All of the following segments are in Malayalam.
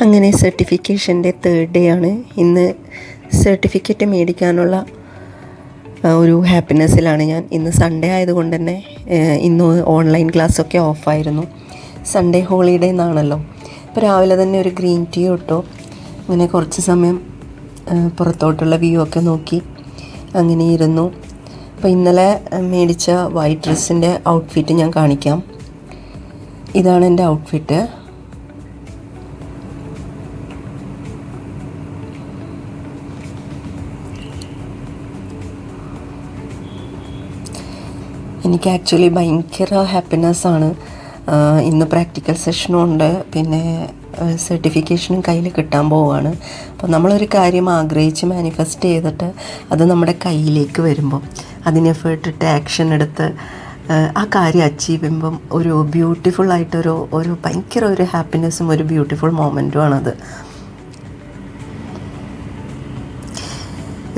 അങ്ങനെ സർട്ടിഫിക്കേഷൻ്റെ 3rd ഡേ ആണ് ഇന്ന്. സർട്ടിഫിക്കറ്റ് മേടിക്കാനുള്ള ഒരു ഹാപ്പിനെസ്സിലാണ് ഞാൻ. ഇന്ന് സൺഡേ ആയതുകൊണ്ട് തന്നെ ഇന്ന് ഓൺലൈൻ ക്ലാസ്സൊക്കെ ഓഫായിരുന്നു. സൺഡേ ഹോളിഡേ എന്നാണല്ലോ. അപ്പോൾ രാവിലെ തന്നെ ഒരു ഗ്രീൻ ടീ ഇട്ടു. അങ്ങനെ കുറച്ച് സമയം പുറത്തോട്ടുള്ള വ്യൂ ഒക്കെ നോക്കി അങ്ങനെ ഇരുന്നു. അപ്പോൾ ഇന്നലെ മേടിച്ച വൈറ്റ് ഡ്രസ്സിൻ്റെ ഔട്ട്ഫിറ്റ് ഞാൻ കാണിക്കാം. ഇതാണ് എൻ്റെ ഔട്ട്ഫിറ്റ്. എനിക്ക് ആക്ച്വലി ഭയങ്കര ഹാപ്പിനെസ്സാണ്. ഇന്ന് പ്രാക്ടിക്കൽ സെഷനും ഉണ്ട്, പിന്നെ സർട്ടിഫിക്കേഷനും കയ്യിൽ കിട്ടാൻ പോവുകയാണ്. അപ്പോൾ നമ്മളൊരു കാര്യം ആഗ്രഹിച്ച് മാനിഫെസ്റ്റ് ചെയ്തിട്ട് അത് നമ്മുടെ കയ്യിലേക്ക് വരുമ്പോൾ അതിന് എഫേർട്ട് ഇട്ട് ആക്ഷൻ എടുത്ത് ആ കാര്യം അച്ചീവ് ചെയ്യുമ്പം ഒരു ബ്യൂട്ടിഫുള്ളായിട്ടൊരു ഭയങ്കര ഒരു ഹാപ്പിനെസ്സും ഒരു ബ്യൂട്ടിഫുൾ മൊമെൻറ്റുമാണത്.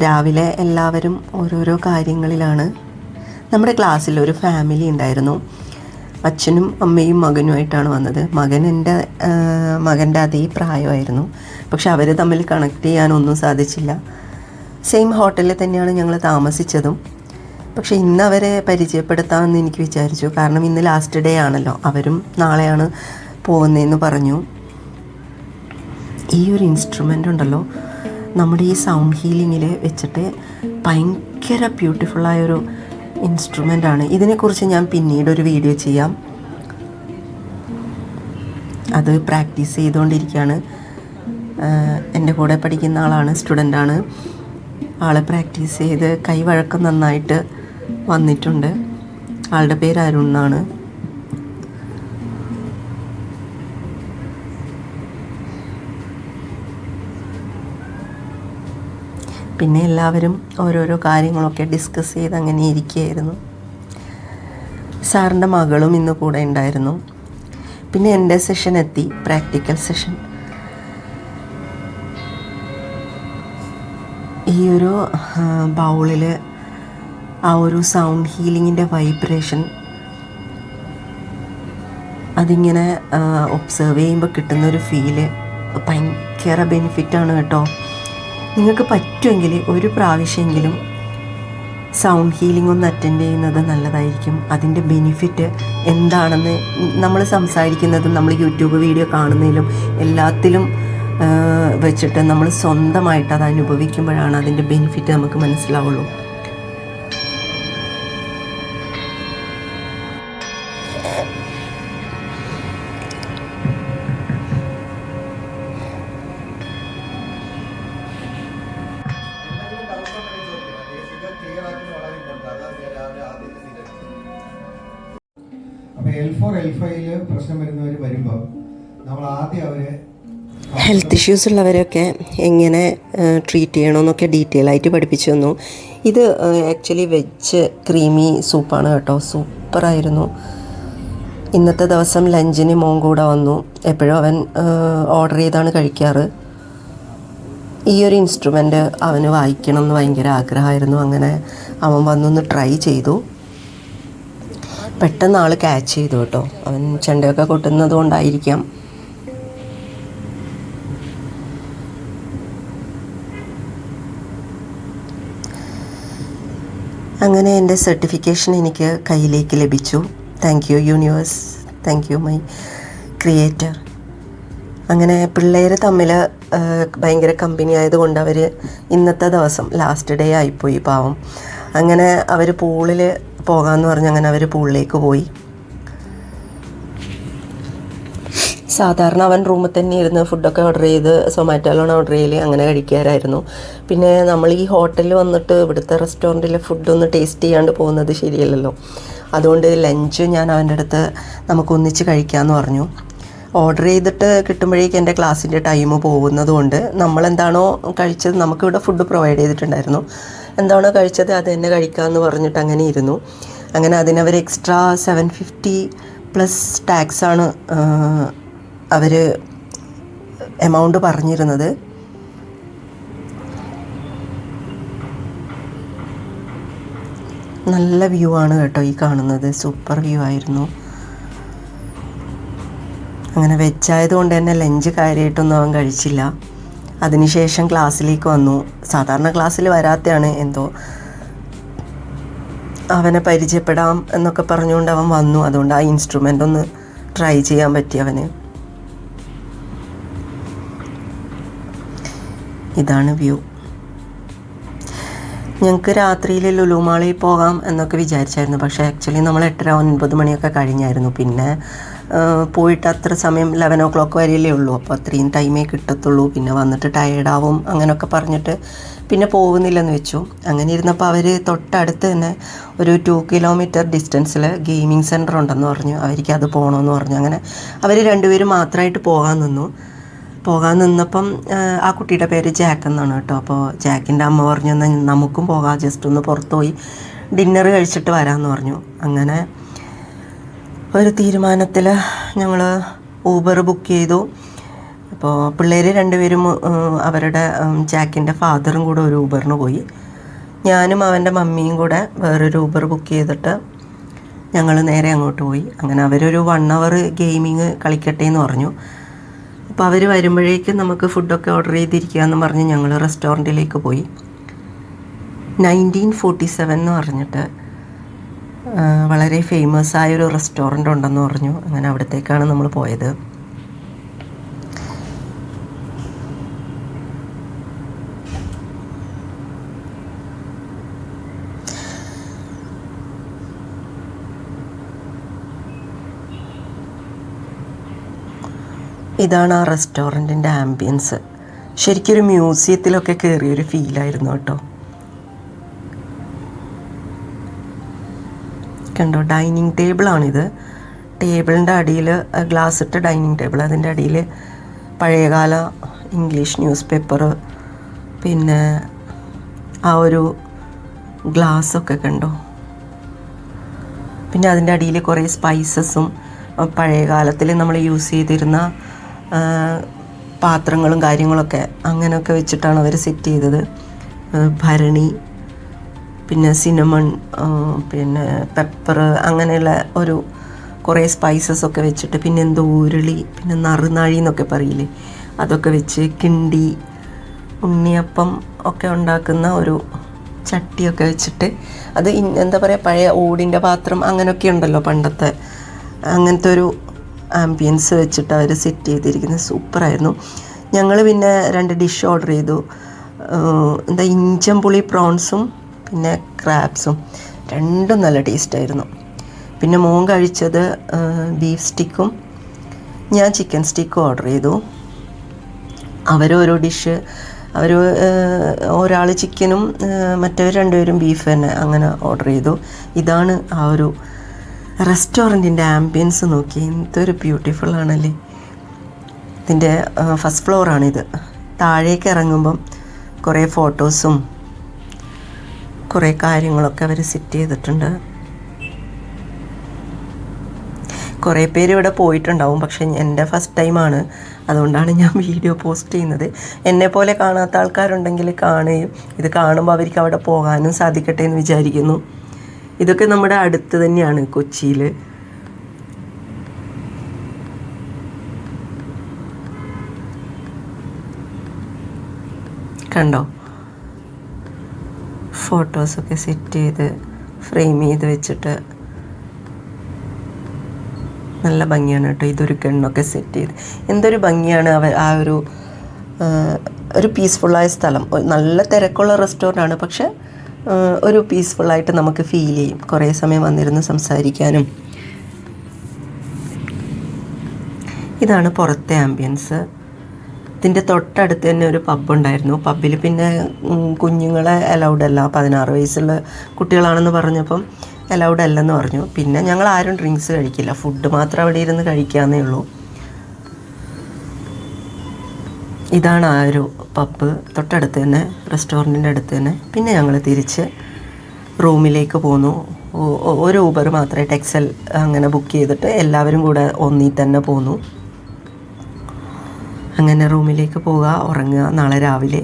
രാവിലെ എല്ലാവരും ഓരോരോ കാര്യങ്ങളിലാണ്. നമ്മുടെ ക്ലാസ്സിൽ ഒരു ഫാമിലി ഉണ്ടായിരുന്നു. അച്ഛനും അമ്മയും മകനുമായിട്ടാണ് വന്നത്. മകൻ്റെ അതേ പ്രായമായിരുന്നു. പക്ഷെ അവർ തമ്മിൽ കണക്ട് ചെയ്യാനൊന്നും സാധിച്ചില്ല. സെയിം ഹോട്ടലിൽ തന്നെയാണ് ഞങ്ങൾ താമസിച്ചതും. പക്ഷേ ഇന്ന് അവരെ പരിചയപ്പെടുത്താമെന്ന് എനിക്ക് വിചാരിച്ചു. കാരണം ഇന്ന് ലാസ്റ്റ് ഡേ ആണല്ലോ. അവരും നാളെയാണ് പോകുന്നതെന്ന് പറഞ്ഞു. ഈ ഒരു ഇൻസ്ട്രുമെൻ്റ് ഉണ്ടല്ലോ, നമ്മുടെ ഈ സൗണ്ട് ഹീലിങ്ങിൽ വെച്ചിട്ട് ഭയങ്കര ബ്യൂട്ടിഫുള്ളായൊരു ഇൻസ്ട്രുമെൻ്റാണ്. ഇതിനെക്കുറിച്ച് ഞാൻ പിന്നീട് ഒരു വീഡിയോ ചെയ്യാം. അത് പ്രാക്ടീസ് ചെയ്തുകൊണ്ടിരിക്കുകയാണ്. എൻ്റെ കൂടെ പഠിക്കുന്ന ആളാണ്, സ്റ്റുഡൻ്റാണ്. ആൾ പ്രാക്ടീസ് ചെയ്ത് കൈവഴക്കം നന്നായിട്ട് വന്നിട്ടുണ്ട്. ആളുടെ പേര് അരുൺ എന്നാണ്. പിന്നെ എല്ലാവരും ഓരോരോ കാര്യങ്ങളൊക്കെ ഡിസ്കസ് ചെയ്ത് അങ്ങനെ ഇരിക്കുകയായിരുന്നു. സാറിൻ്റെ മകളും ഇന്ന് കൂടെ ഉണ്ടായിരുന്നു. പിന്നെ എൻ്റെ സെഷൻ എത്തി, പ്രാക്ടിക്കൽ സെഷൻ. ഈ ഒരു ബൗളിൽ ആ ഒരു സൗണ്ട് ഹീലിങ്ങിൻ്റെ വൈബ്രേഷൻ അതിങ്ങനെ ഒബ്സർവ് ചെയ്യുമ്പോൾ കിട്ടുന്നൊരു ഫീല് ഭയങ്കര ബെനിഫിറ്റാണ് കേട്ടോ. നിങ്ങൾക്ക് പറ്റുമെങ്കിൽ ഒരു പ്രാവശ്യമെങ്കിലും സൗണ്ട് ഹീലിംഗ് ഒന്ന് അറ്റൻഡ് ചെയ്യുന്നത് നല്ലതായിരിക്കും. അതിൻ്റെ ബെനിഫിറ്റ് എന്താണെന്ന് നമ്മൾ സംസാരിക്കുന്നതും നമ്മൾ യൂട്യൂബ് വീഡിയോ കാണുന്നതിലും എല്ലാത്തിലും വെച്ചിട്ട് നമ്മൾ സ്വന്തമായിട്ട് അത് അനുഭവിക്കുമ്പോഴാണ് അതിൻ്റെ ബെനിഫിറ്റ് നമുക്ക് മനസ്സിലാവുള്ളൂ. ഹെൽത്ത് ഇഷ്യൂസ് ഉള്ളവരൊക്കെ എങ്ങനെ ട്രീറ്റ് ചെയ്യണമെന്നൊക്കെ ഡീറ്റെയിൽ ആയിട്ട് പഠിപ്പിച്ചു തന്നു. ഇത് ആക്ച്വലി വെജ് ക്രീമി സൂപ്പാണ് കേട്ടോ. സൂപ്പറായിരുന്നു. ഇന്നത്തെ ദിവസം ലഞ്ചിന് മോൻ കൂടെ വന്നു. എപ്പോഴും അവൻ ഓർഡർ ചെയ്താണ് കഴിക്കാറ്. ഈ ഒരു ഇൻസ്ട്രുമെൻ്റ് അവന് വായിക്കണം എന്ന് ഭയങ്കര ആഗ്രഹമായിരുന്നു. അങ്ങനെ അവൻ വന്നൊന്ന് ട്രൈ ചെയ്തു. പെട്ടെന്ന് ആൾ ക്യാച്ച് ചെയ്തു കേട്ടോ. അവൻ ചെണ്ടയൊക്കെ കൊട്ടുന്നത് കൊണ്ടായിരിക്കാം. അങ്ങനെ എൻ്റെ സർട്ടിഫിക്കേഷൻ എനിക്ക് കയ്യിലേക്ക് ലഭിച്ചു. Thank you universe, thank you my creator. അങ്ങനെ പിള്ളേർ തമ്മിൽ ഭയങ്കര കമ്പനി ആയതുകൊണ്ട് അവർ ഇന്നത്തെ ദിവസം ലാസ്റ്റ് ഡേ ആയിപ്പോയി പാവം. അങ്ങനെ അവർ പൂളിൽ പോകാമെന്ന് പറഞ്ഞ് അങ്ങനെ അവർ പൂളിലേക്ക് പോയി. സാധാരണ അവൻ റൂമിൽ തന്നെ ഇരുന്ന് ഫുഡൊക്കെ ഓർഡർ ചെയ്ത് സൊമാറ്റോയിലാണ് ഓർഡർ ചെയ്യൽ, അങ്ങനെ കഴിക്കാറായിരുന്നു. പിന്നെ നമ്മൾ ഈ ഹോട്ടലിൽ വന്നിട്ട് ഇവിടുത്തെ റെസ്റ്റോറൻറ്റിലെ ഫുഡൊന്ന് ടേസ്റ്റ് ചെയ്യാണ്ട് പോകുന്നത് ശരിയല്ലല്ലോ. അതുകൊണ്ട് ലഞ്ച് ഞാൻ അവൻ്റെ അടുത്ത് നമുക്കൊന്നിച്ച് കഴിക്കാമെന്ന് പറഞ്ഞു. ഓർഡർ ചെയ്തിട്ട് കിട്ടുമ്പോഴേക്കും എൻ്റെ ക്ലാസ്സിൻ്റെ ടൈം പോകുന്നത് കൊണ്ട് നമ്മളെന്താണോ കഴിച്ചത്, നമുക്കിവിടെ ഫുഡ് പ്രൊവൈഡ് ചെയ്തിട്ടുണ്ടായിരുന്നു, എന്താണോ കഴിച്ചത് അത് തന്നെ കഴിക്കാമെന്ന് പറഞ്ഞിട്ട് അങ്ങനെ ഇരുന്നു. അങ്ങനെ അതിനവർ എക്സ്ട്രാ 750 പ്ലസ് ടാക്സാണ് അവർ എമൗണ്ട് പറഞ്ഞിരുന്നത്. നല്ല വ്യൂ ആണ് കേട്ടോ ഈ കാണുന്നത്. സൂപ്പർ വ്യൂ ആയിരുന്നു. അങ്ങനെ വെജായതുകൊണ്ട് തന്നെ ലഞ്ച് കാര്യമായിട്ടൊന്നും അവൻ കഴിച്ചില്ല. അതിനുശേഷം ക്ലാസ്സിലേക്ക് വന്നു. സാധാരണ ക്ലാസ്സിൽ വരാത്തതാണ്, എന്തോ അവനെ പരിചയപ്പെടാം എന്നൊക്കെ പറഞ്ഞുകൊണ്ട് അവൻ വന്നു. അതുകൊണ്ട് ആ ഇൻസ്ട്രുമെൻ്റ് ഒന്ന് ട്രൈ ചെയ്യാൻ പറ്റി അവന്. ഇതാണ് വ്യൂ. ഞങ്ങൾക്ക് രാത്രിയിൽ ലുലു മാളിൽ പോകാം എന്നൊക്കെ വിചാരിച്ചായിരുന്നു. പക്ഷേ ആക്ച്വലി നമ്മൾ 8-9 മണിയൊക്കെ കഴിഞ്ഞായിരുന്നു. പിന്നെ പോയിട്ട് അത്ര സമയം 11 o'clock വരെയല്ലേ ഉള്ളൂ. അപ്പോൾ അത്രയും ടൈമേ കിട്ടത്തുള്ളൂ. പിന്നെ വന്നിട്ട് ടയേർഡാവും അങ്ങനെയൊക്കെ പറഞ്ഞിട്ട് പിന്നെ പോകുന്നില്ലെന്ന് വെച്ചു. അങ്ങനെ ഇരുന്നപ്പോൾ അവർ തൊട്ടടുത്ത് തന്നെ ഒരു 2 kilometer ഡിസ്റ്റൻസിൽ ഗെയിമിംഗ് സെൻറ്റർ ഉണ്ടെന്ന് പറഞ്ഞു. അവർക്ക് അത് പോകണമെന്ന് പറഞ്ഞു. അങ്ങനെ അവർ രണ്ടുപേരും മാത്രമായിട്ട് പോകാൻ നിന്നപ്പം ആ കുട്ടിയുടെ പേര് ജാക്ക് എന്നാണ് കേട്ടോ. അപ്പോൾ ജാക്കിൻ്റെ അമ്മ പറഞ്ഞു, എന്നാൽ നമുക്കും പോകാം, ജസ്റ്റ് ഒന്ന് പുറത്ത് പോയി ഡിന്നർ കഴിച്ചിട്ട് വരാമെന്ന് പറഞ്ഞു. അങ്ങനെ ഒരു തീരുമാനത്തിൽ ഞങ്ങൾ ഊബർ ബുക്ക് ചെയ്തു. അപ്പോൾ പിള്ളേർ രണ്ടുപേരും അവരുടെ ജാക്കിൻ്റെ ഫാദറും കൂടെ ഒരു ഊബറിന് പോയി. ഞാനും അവൻ്റെ മമ്മിയും കൂടെ വേറൊരു ഊബർ ബുക്ക് ചെയ്തിട്ട് ഞങ്ങൾ നേരെ അങ്ങോട്ട് പോയി. അങ്ങനെ അവരൊരു 1 hour ഗെയിമിങ് കളിക്കട്ടെ എന്ന് പറഞ്ഞു. അപ്പോൾ അവർ വരുമ്പോഴേക്കും നമുക്ക് ഫുഡൊക്കെ ഓർഡർ ചെയ്തിരിക്കുകയെന്ന് പറഞ്ഞ് ഞങ്ങൾ റെസ്റ്റോറൻറ്റിലേക്ക് പോയി. 1947 എന്ന് പറഞ്ഞിട്ട് വളരെ ഫേമസ് ആയൊരു റെസ്റ്റോറൻ്റ് ഉണ്ടെന്ന് പറഞ്ഞു. അങ്ങനെ അവിടത്തേക്കാണ് നമ്മൾ പോയത്. ഇതാണ് ആ റെസ്റ്റോറൻറ്റിൻ്റെ ആംബിയൻസ്. ശരിക്കൊരു മ്യൂസിയത്തിലൊക്കെ കയറിയൊരു ഫീലായിരുന്നു കേട്ടോ. കണ്ടോ, ഡൈനിങ് ടേബിളാണിത്. ടേബിളിൻ്റെ അടിയിൽ ഗ്ലാസ് ഇട്ട ഡൈനിങ് ടേബിൾ, അതിൻ്റെ അടിയിൽ പഴയകാല ഇംഗ്ലീഷ് ന്യൂസ് പേപ്പർ, പിന്നെ ആ ഒരു ഗ്ലാസ്സൊക്കെ കണ്ടോ. പിന്നെ അതിൻ്റെ അടിയിൽ കുറേ സ്പൈസസും പഴയ കാലത്തിൽ നമ്മൾ യൂസ് ചെയ്തിരുന്ന പാത്രങ്ങളും കാര്യങ്ങളൊക്കെ അങ്ങനെയൊക്കെ വെച്ചിട്ടാണ് അവർ സെറ്റ് ചെയ്തത്. ഭരണി, പിന്നെ സിനമൺ, പിന്നെ പെപ്പർ, അങ്ങനെയുള്ള ഒരു കുറേ സ്പൈസസൊക്കെ വെച്ചിട്ട്, പിന്നെ എന്തോ ഉരുളി, പിന്നെ നറുനാഴി എന്നൊക്കെ പറയില്ലേ, അതൊക്കെ വെച്ച് കിണ്ടി, ഉണ്ണിയപ്പം ഒക്കെ ഉണ്ടാക്കുന്ന ഒരു ചട്ടിയൊക്കെ വെച്ചിട്ട്, അത് എന്താ പറയുക, പഴയ ഓടിൻ്റെ പാത്രം അങ്ങനെയൊക്കെ ഉണ്ടല്ലോ പണ്ടത്തെ, അങ്ങനത്തെ ഒരു ആംബിയൻസ് വെച്ചിട്ട് അവർ സെറ്റ് ചെയ്തിരിക്കുന്നത്. സൂപ്പറായിരുന്നു. ഞങ്ങൾ പിന്നെ 2 ഡിഷ് ഓർഡർ ചെയ്തു. ഇഞ്ചംപുളി പ്രോൺസും പിന്നെ ക്രാബ്സും, രണ്ടും നല്ല ടേസ്റ്റായിരുന്നു. പിന്നെ മോൻ കഴിച്ചത് ബീഫ് സ്റ്റിക്കും ഞാൻ ചിക്കൻ സ്റ്റിക്കും ഓർഡർ ചെയ്തു. അവരോരോ ഡിഷ്, ഒരാൾ ചിക്കനും മറ്റവർ രണ്ടുപേരും ബീഫ് തന്നെ അങ്ങനെ ഓർഡർ ചെയ്തു. ഇതാണ് ആ ഒരു റെസ്റ്റോറൻറ്റിൻ്റെ ആംബിയൻസ്. നോക്കി, എന്തൊരു ബ്യൂട്ടിഫുൾ ആണല്ലേ. ഇതിൻ്റെ ഫസ്റ്റ് ഫ്ലോറാണിത്. താഴേക്ക് ഇറങ്ങുമ്പം കുറേ ഫോട്ടോസും കുറേ കാര്യങ്ങളൊക്കെ അവർ സെറ്റ് ചെയ്തിട്ടുണ്ട്. കുറേ പേര് ഇവിടെ പോയിട്ടുണ്ടാവും, പക്ഷേ എൻ്റെ ഫസ്റ്റ് ടൈമാണ്, അതുകൊണ്ടാണ് ഞാൻ വീഡിയോ പോസ്റ്റ് ചെയ്യുന്നത്. എന്നെപ്പോലെ കാണാത്ത ആൾക്കാരുണ്ടെങ്കിൽ കാണുകയും ഇത് കാണുമ്പോൾ അവർക്ക് അവിടെ പോകാനും സാധിക്കട്ടെ എന്ന് വിചാരിക്കുന്നു. ഇതൊക്കെ നമ്മുടെ അടുത്ത് തന്നെയാണ്, കൊച്ചിയിൽ. കണ്ടോ, ഫോട്ടോസൊക്കെ സെറ്റ് ചെയ്ത് ഫ്രെയിം ചെയ്ത് വെച്ചിട്ട് നല്ല ഭംഗിയാണ് കേട്ടോ. ഇതൊരു കണ്ണൊക്കെ സെറ്റ് ചെയ്ത് എന്തൊരു ഭംഗിയാണ്. ആ ഒരു പീസ്ഫുള്ളായ സ്ഥലം. നല്ല തിരക്കുള്ള റെസ്റ്റോറൻ്റാണ്, പക്ഷെ ഒരു പീസ്ഫുള്ളായിട്ട് നമുക്ക് ഫീൽ ചെയ്യും. കുറേ സമയം വന്നിരുന്ന് സംസാരിക്കാനും. ഇതാണ് പുറത്തെ ആംബിയൻസ്. ഇതിൻ്റെ തൊട്ടടുത്ത് തന്നെ ഒരു പബ്ബുണ്ടായിരുന്നു. പബ്ബിൽ പിന്നെ കുഞ്ഞുങ്ങളെ അലൗഡ് അല്ല, 16 വയസ്സുള്ള കുട്ടികളാണെന്ന് പറഞ്ഞപ്പം അലൗഡ് അല്ലെന്ന് പറഞ്ഞു. പിന്നെ ഞങ്ങൾ ആരും ഡ്രിങ്ക്സ് കഴിക്കില്ല, ഫുഡ് മാത്രം അവിടെ ഇരുന്ന് കഴിക്കാമെന്നേ ഉള്ളൂ. ഇതാണ് ആ ഒരു പബ്ബ്, തൊട്ടടുത്ത് തന്നെ, റെസ്റ്റോറൻറ്റിൻ്റെ അടുത്ത് തന്നെ. പിന്നെ ഞങ്ങൾ തിരിച്ച് റൂമിലേക്ക് പോന്നു. ഒരു ഊബർ മാത്രമായിട്ട് എക്സൽ അങ്ങനെ ബുക്ക് ചെയ്തിട്ട് എല്ലാവരും കൂടെ ഒന്നിൽ തന്നെ പോന്നു. അങ്ങനെ റൂമിലേക്ക് പോവുക, ഉറങ്ങുക. നാളെ രാവിലെ